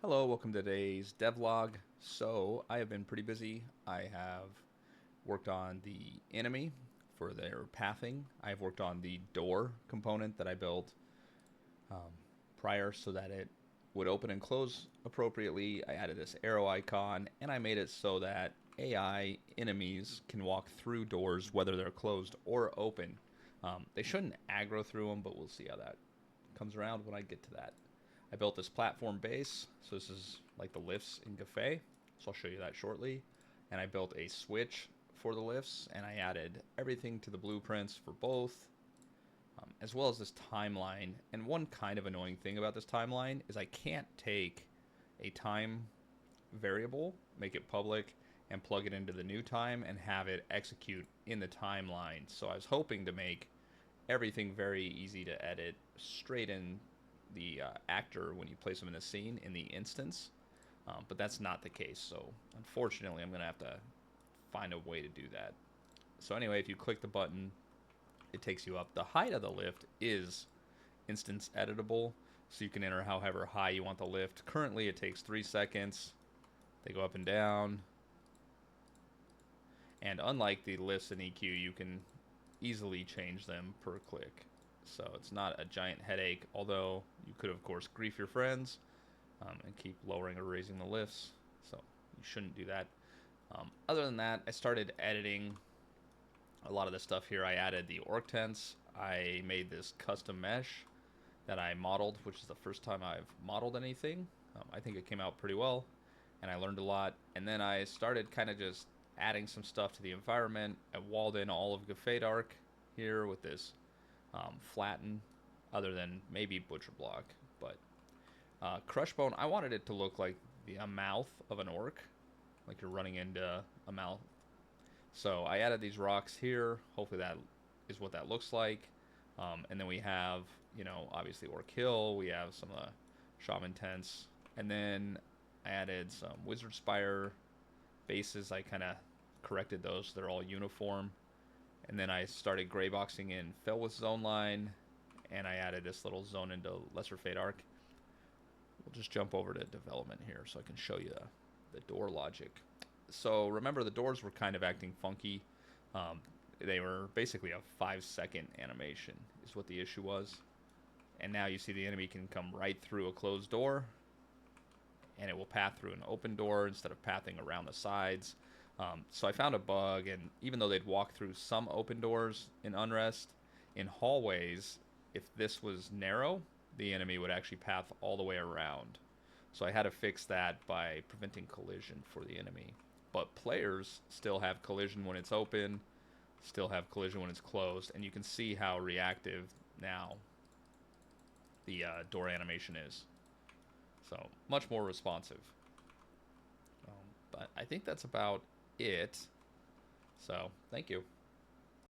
Hello, welcome to today's devlog. So, I have been pretty busy. I have worked on the enemy for their pathing. I've worked on the door component that I built um, prior so that it would open and close appropriately. I added this arrow icon and I made it so that AI enemies can walk through doors whether they're closed or open. They shouldn't aggro through them, but we'll see how that comes around when I get to that. I built this platform base, so this is like the lifts in Cafe, so I'll show you that shortly. And I built a switch for the lifts, and I added everything to the blueprints for both, as well as this timeline. And one kind of annoying thing about this timeline is I can't take a time variable, make it public, and plug it into the new time and have it execute in the timeline. So I was hoping to make everything very easy to edit straight in the actor when you place them in the scene in the instance, but that's not the case. So unfortunately, I'm going to have to find a way to do that. So anyway, if you click the button, it takes you up. The height of the lift is instance editable, so you can enter however high you want the lift. Currently, it takes 3 seconds. They go up and down. And unlike the lifts in EQ, you can easily change them per click. So it's not a giant headache, although you could, of course, grief your friends and keep lowering or raising the lifts. So you shouldn't do that. Other than that, I started editing a lot of the stuff here. I added the orc tents. I made this custom mesh that I modeled, which is the first time I've modeled anything. I think it came out pretty well, and I learned a lot. And then I started kind of just adding some stuff to the environment. I walled in all of Gafedark here with this flatten, other than maybe Butcher Block. But Crushbone, I wanted it to look like a mouth of an orc, like you're running into a mouth. So I added these rocks here. Hopefully that is what that looks like. And then we have, obviously Orc Hill. We have some of the Shaman tents. And then I added some Wizard Spire bases. I kind of corrected those. They're all uniform. And then I started gray boxing in Felwith Zone Line, and I added this little zone into Lesser Fate Arc. We'll just jump over to development here so I can show you the door logic. So remember, the doors were kind of acting funky. They were basically a 5-second animation is what the issue was. And now you see the enemy can come right through a closed door, and it will path through an open door instead of pathing around the sides. So I found a bug, and even though they'd walk through some open doors in Unrest, in hallways, if this was narrow, the enemy would actually path all the way around. So I had to fix that by preventing collision for the enemy. But players still have collision when it's open, still have collision when it's closed, and you can see how reactive now the door animation is. So much more responsive. But I think that's about it. So, thank you.